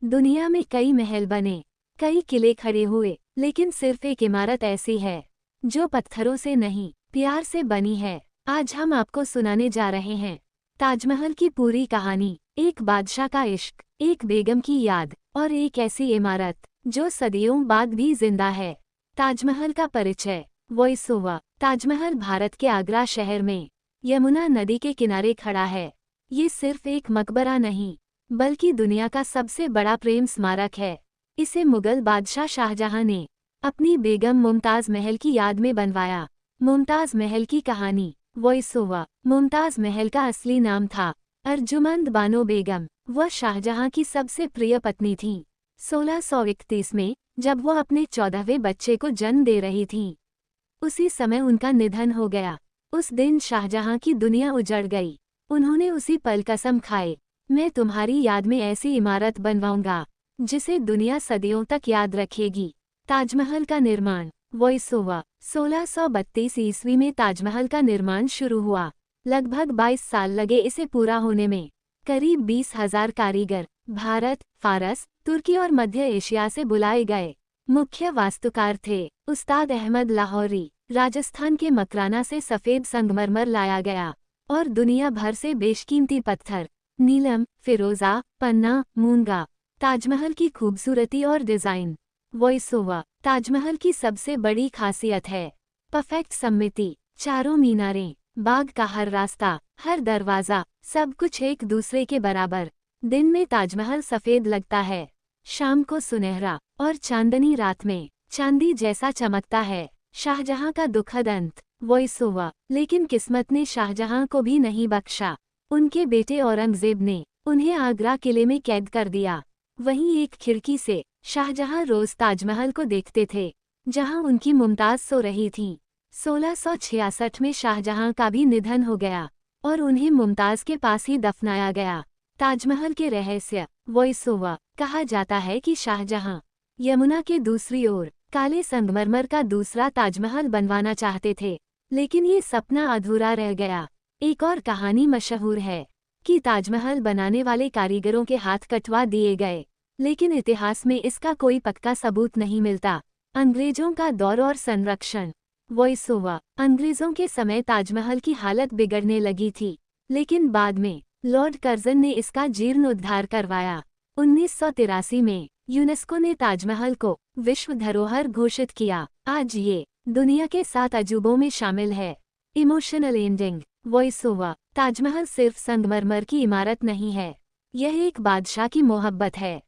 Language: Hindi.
दुनिया में कई महल बने, कई किले खड़े हुए, लेकिन सिर्फ एक इमारत ऐसी है जो पत्थरों से नहीं, प्यार से बनी है। आज हम आपको सुनाने जा रहे हैं ताजमहल की पूरी कहानी। एक बादशाह का इश्क, एक बेगम की याद और एक ऐसी इमारत जो सदियों बाद भी जिंदा है। ताजमहल का परिचय। Voice over. ताजमहल भारत के आगरा शहर में यमुना नदी के किनारे खड़ा है। ये सिर्फ एक मकबरा नहीं, बल्कि दुनिया का सबसे बड़ा प्रेम स्मारक है। इसे मुगल बादशाह शाहजहां ने अपनी बेगम मुमताज़ महल की याद में बनवाया। मुमताज़ महल की कहानी। Voice over. मुमताज़ महल का असली नाम था अर्जुमंद बानो बेगम। वह शाहजहां की सबसे प्रिय पत्नी थीं। 1631 में जब वह अपने 14वें बच्चे को जन्म दे रही थीं, उसी समय उनका निधन हो गया। उस दिन शाहजहां की दुनिया उजड़ गई। उन्होंने उसी पल कसम खाए, मैं तुम्हारी याद में ऐसी इमारत बनवाऊंगा जिसे दुनिया सदियों तक याद रखेगी। ताजमहल का निर्माण। Voice over. 1632 ईस्वी में ताजमहल का निर्माण शुरू हुआ। लगभग 22 साल लगे इसे पूरा होने में। करीब 20,000 कारीगर भारत, फारस, तुर्की और मध्य एशिया से बुलाए गए। मुख्य वास्तुकार थे उस्ताद अहमद लाहौरी। राजस्थान के मकराना से सफ़ेद संगमरमर लाया गया और दुनिया भर से बेशकीमती पत्थर नीलम, फिरोजा, पन्ना, मूंगा। ताजमहल की खूबसूरती और डिज़ाइन। Voice over. ताजमहल की सबसे बड़ी खासियत है परफेक्ट सममिति। चारों मीनारें, बाग का हर रास्ता, हर दरवाज़ा, सब कुछ एक दूसरे के बराबर। दिन में ताजमहल सफ़ेद लगता है, शाम को सुनहरा और चांदनी रात में चांदी जैसा चमकता है। शाहजहां का दुखद अंत। Voice over. लेकिन किस्मत ने शाहजहां को भी नहीं बख्शा। उनके बेटे औरंगजेब ने उन्हें आगरा किले में कैद कर दिया। वहीं एक खिड़की से शाहजहां रोज ताजमहल को देखते थे, जहां उनकी मुमताज़ सो रही थीं। 1666 में शाहजहां का भी निधन हो गया और उन्हें मुमताज़ के पास ही दफनाया गया। ताजमहल के रहस्य। Voice over. कहा जाता है कि शाहजहां यमुना के दूसरी ओर काले संगमरमर का दूसरा ताजमहल बनवाना चाहते थे, लेकिन ये सपना अधूरा रह गया। एक और कहानी मशहूर है कि ताजमहल बनाने वाले कारीगरों के हाथ कटवा दिए गए, लेकिन इतिहास में इसका कोई पक्का सबूत नहीं मिलता। अंग्रेजों का दौर और संरक्षण। Voice over. अंग्रेजों के समय ताजमहल की हालत बिगड़ने लगी थी, लेकिन बाद में लॉर्ड कर्जन ने इसका जीर्णोद्धार करवाया। 1983 में यूनेस्को ने ताजमहल को विश्व धरोहर घोषित किया। आज ये दुनिया के 7 अजूबों में शामिल है। Emotional ending. Voice over. Taj Mahal सिर्फ संगमरमर की इमारत नहीं है, यह एक बादशाह की मोहब्बत है।